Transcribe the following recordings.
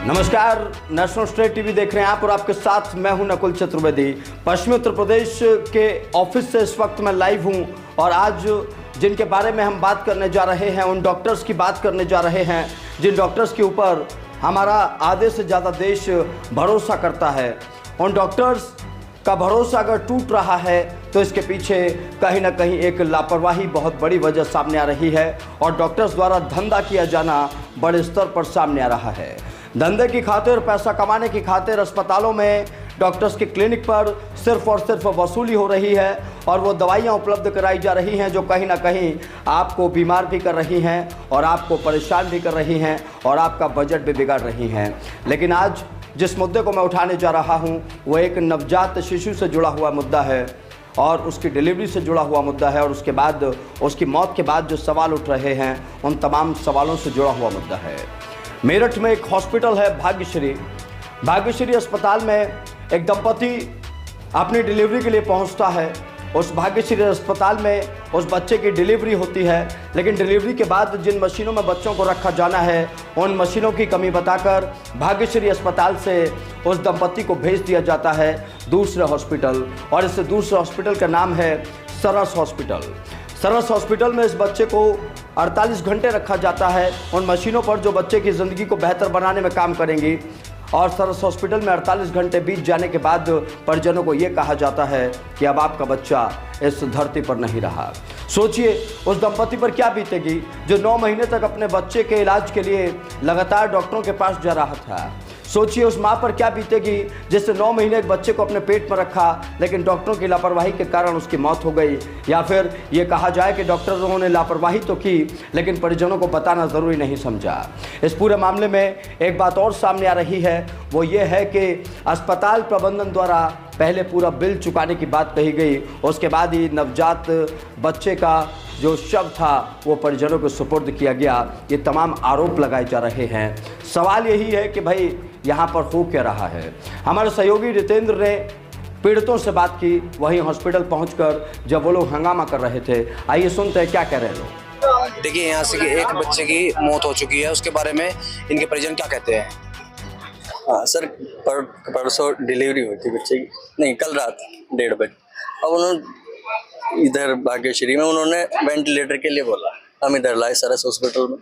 नमस्कार, national state TV देख रहे हैं आप और आपके साथ मैं हूं नकुल चतुर्वेदी। पश्चिमी उत्तर प्रदेश के ऑफिस से इस वक्त मैं लाइव हूं और आज जिनके बारे में हम बात करने जा रहे हैं उन डॉक्टर्स की बात करने जा रहे हैं जिन डॉक्टर्स के ऊपर हमारा आधे से ज़्यादा देश भरोसा करता है। उन डॉक्टर्स का भरोसा अगर टूट रहा है तो इसके पीछे कहीं ना कहीं एक लापरवाही बहुत बड़ी वजह सामने आ रही है और डॉक्टर्स द्वारा धंधा किया जाना बड़े स्तर पर सामने आ रहा है। धंधे की खातिर, पैसा कमाने की खातिर अस्पतालों में डॉक्टर्स के क्लिनिक पर सिर्फ और सिर्फ वसूली हो रही है और वो दवाइयाँ उपलब्ध कराई जा रही हैं जो कहीं ना कहीं आपको बीमार भी कर रही हैं और आपको परेशान भी कर रही हैं और आपका बजट भी बिगाड़ रही हैं। लेकिन आज जिस मुद्दे को मैं उठाने जा रहा हूँ वो एक नवजात शिशु से जुड़ा हुआ मुद्दा है और उसकी डिलीवरी से जुड़ा हुआ मुद्दा है और उसके बाद उसकी मौत के बाद जो सवाल उठ रहे हैं उन तमाम सवालों से जुड़ा हुआ मुद्दा है। मेरठ में एक हॉस्पिटल है भाग्यश्री अस्पताल में एक दंपति अपनी डिलीवरी के लिए पहुंचता है। उस भाग्यश्री अस्पताल में उस बच्चे की डिलीवरी होती है, लेकिन डिलीवरी के बाद जिन मशीनों में बच्चों को रखा जाना है उन मशीनों की कमी बताकर भाग्यश्री अस्पताल से उस दंपति को भेज दिया जाता है दूसरे हॉस्पिटल, और इस दूसरे हॉस्पिटल का नाम है सरस हॉस्पिटल। सरस हॉस्पिटल में इस बच्चे को 48 घंटे रखा जाता है उन मशीनों पर जो बच्चे की ज़िंदगी को बेहतर बनाने में काम करेंगी। और सरस हॉस्पिटल में 48 घंटे बीत जाने के बाद परिजनों को ये कहा जाता है कि अब आपका बच्चा इस धरती पर नहीं रहा। सोचिए उस दंपति पर क्या बीतेगी जो 9 महीने तक अपने बच्चे के इलाज के लिए लगातार डॉक्टरों के पास जा रहा था। सोचिए उस माँ पर क्या बीतेगी जिससे 9 महीने एक बच्चे को अपने पेट में रखा लेकिन डॉक्टरों की लापरवाही के कारण उसकी मौत हो गई। या फिर ये कहा जाए कि डॉक्टरों ने लापरवाही तो की लेकिन परिजनों को बताना ज़रूरी नहीं समझा। इस पूरे मामले में एक बात और सामने आ रही है, वो ये है कि अस्पताल प्रबंधन द्वारा पहले पूरा बिल चुकाने की बात कही गई, उसके बाद ही नवजात बच्चे का जो शव था वो परिजनों को सुपुर्द किया गया। ये तमाम आरोप लगाए जा रहे हैं। सवाल यही है कि भाई यहाँ पर हो क्या रहा है। हमारे सहयोगी रितेंद्र ने पीड़ितों से बात की वहीं हॉस्पिटल पहुंचकर जब वो लोग हंगामा कर रहे थे। आइए सुनते हैं क्या कह रहे हैं लोग। देखिए, यहाँ से एक बच्चे की मौत हो चुकी है, उसके बारे में इनके परिजन क्या कहते हैं? हाँ सर, परसों डिलीवरी हुई थी बच्चे की, नहीं कल रात 1:30 बजे। अब उन्होंने इधर भाग्यश्री में उन्होंने वेंटिलेटर के लिए बोला, हम इधर लाए सरस हॉस्पिटल में।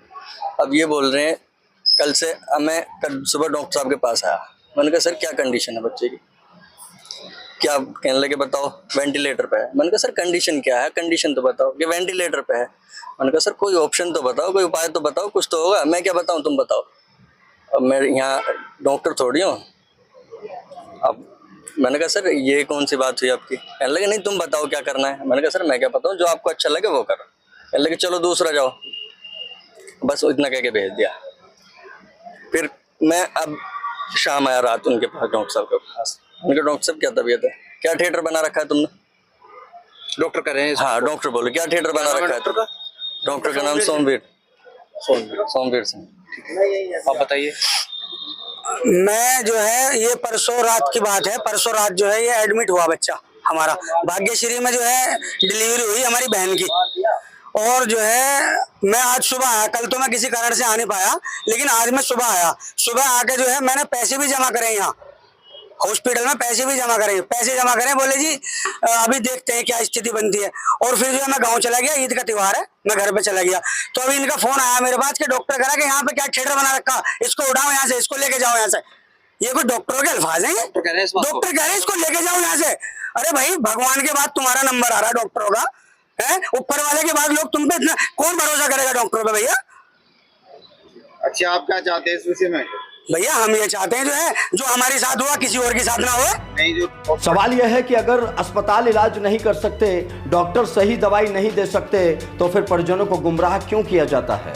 अब ये बोल रहे हैं कल से मैं कल सुबह डॉक्टर साहब के पास आया। मैंने कहा सर क्या कंडीशन है बच्चे की? क्या कहने लगे बताओ वेंटिलेटर पे है। मैंने कहा सर कंडीशन क्या है, कंडीशन तो बताओ। कि वेंटिलेटर पे है। मैंने कहा सर कोई ऑप्शन तो बताओ, कोई उपाय तो बताओ, कुछ तो होगा। मैं क्या बताऊँ, तुम बताओ। अब मैं यहाँ डॉक्टर थोड़ी हूँ। अब मैंने कहा सर ये कौन सी बात हुई आपकी? कहने लगे नहीं तुम बताओ क्या करना है। मैंने कहा सर मैं क्या बताऊँ, जो आपको अच्छा लगे वो करो। कहने लगे चलो दूसरा जाओ। बस इतना कह के भेज दिया। फिर मैं अब शाम आया रात उनके पास, डॉक्टर साहब के पास। उनके डॉक्टर साहब क्या तबीयत है, क्या थिएटर बना रखा है तुमने? डॉक्टर कह रहे हैं। हाँ डॉक्टर बोले क्या थिएटर बना रखा है? डॉक्टर का नाम सोमवीर सिंह। आप बताइए। मैं जो है ये परसों रात की बात है, परसों रात जो है ये एडमिट हुआ बच्चा हमारा। भाग्यश्री में जो है डिलीवरी हुई हमारी बहन की। और जो है मैं आज सुबह आया, कल तो मैं किसी कारण से आ नहीं पाया, लेकिन आज मैं सुबह आया। सुबह आके जो है मैंने पैसे भी जमा करे यहाँ हॉस्पिटल में, पैसे भी जमा करें। पैसे जमा करें, बोले जी अभी देखते हैं क्या स्थिति बनती है। और फिर जो है मैं गांव चला गया, ईद का त्योहार है, मैं घर पे चला गया। तो अभी इनका फोन आया मेरे पास कि डॉक्टर कह रहा कि यहाँ पे क्या थिएटर बना रखा, इसको उठाओ यहाँ से, इसको लेके जाओ यहाँ से। ये कुछ डॉक्टरों के अल्फाज हैं? डॉक्टर कह रहे हैं इसको लेके जाओ यहाँ से। अरे भाई भगवान के बाद तुम्हारा नंबर आ रहा है डॉक्टरों का, है ऊपर वाले के बाद लोग तुम पे इतना कौन भरोसा करेगा डॉक्टरों पे भैया? अच्छा आप क्या चाहते हैं इस विषय में? भैया हम ये चाहते हैं जो है जो हमारे साथ हुआ किसी और के साथ ना हो। नहीं, जो सवाल यह है कि अगर अस्पताल इलाज नहीं कर सकते, डॉक्टर सही दवाई नहीं दे सकते तो फिर परिजनों को गुमराह क्यों किया जाता है?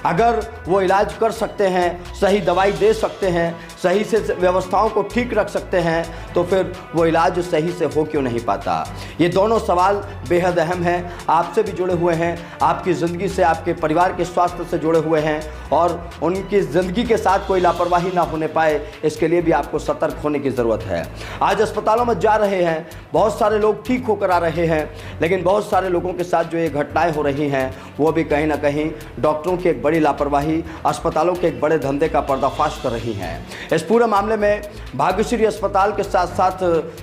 अगर वो इलाज कर सकते हैं, सही दवाई दे सकते हैं, सही से व्यवस्थाओं को ठीक रख सकते हैं तो फिर वो इलाज सही से हो क्यों नहीं पाता। ये दोनों सवाल बेहद अहम हैं, आपसे भी जुड़े हुए हैं, आपकी ज़िंदगी से, आपके परिवार के स्वास्थ्य से जुड़े हुए हैं और उनकी ज़िंदगी के साथ कोई लापरवाही ना होने पाए, इसके लिए भी आपको सतर्क होने की ज़रूरत है। आज अस्पतालों में जा रहे हैं, बहुत सारे लोग ठीक होकर आ रहे हैं, लेकिन बहुत सारे लोगों के साथ जो ये घटनाएं हो रही हैं वो भी कहीं ना कहीं डॉक्टरों की एक बड़ी लापरवाही, अस्पतालों के एक बड़े धंधे का पर्दाफाश कर रही हैं। इस पूरे मामले में भाग्यश्री अस्पताल के साथ साथ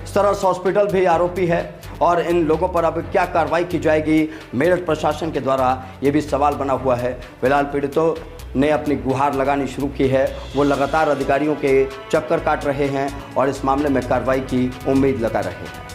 सरस हॉस्पिटल भी आरोपी है और इन लोगों पर अब क्या कार्रवाई की जाएगी मेरठ प्रशासन के द्वारा, ये भी सवाल बना हुआ है। फिलहाल पीड़ितों ने अपनी गुहार लगानी शुरू की है, वो लगातार अधिकारियों के चक्कर काट रहे हैं और इस मामले में कार्रवाई की उम्मीद लगा रहे हैं।